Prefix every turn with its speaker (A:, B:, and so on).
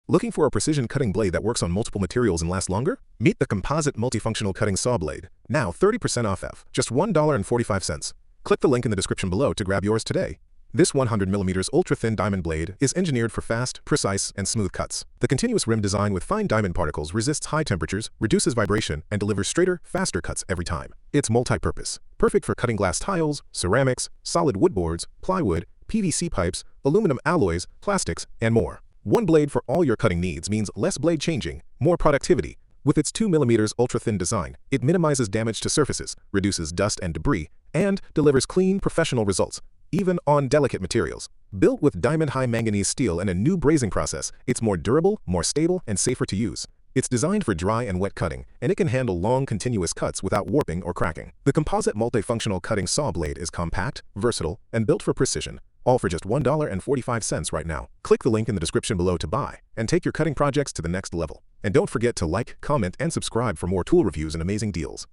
A: Looking for a precision cutting blade that works on multiple materials and lasts longer? Meet the Composite Multifunctional Cutting Saw Blade, now 30% off just $1.45. Click the link in the description below to grab yours today. This 100mm ultra-thin diamond blade is engineered for fast, precise, and smooth cuts. The continuous rim design with fine diamond particles resists high temperatures, reduces vibration, and delivers straighter, faster cuts every time. It's multi-purpose, perfect for cutting glass tiles, ceramics, solid wood boards, plywood, PVC pipes, aluminum alloys, plastics, and more. One blade for all your cutting needs means less blade changing, more productivity. With its 2mm ultra-thin design, it minimizes damage to surfaces, reduces dust and debris, and delivers clean, professional results, even on delicate materials. Built with diamond-high manganese steel and a new brazing process, it's more durable, more stable, and safer to use. It's designed for dry and wet cutting, and it can handle long, continuous cuts without warping or cracking. The Composite Multifunctional Cutting Saw Blade is compact, versatile, and built for precision, all for just $1.45 right now. Click the link in the description below to buy, and take your cutting projects to the next level. And don't forget to like, comment, and subscribe for more tool reviews and amazing deals.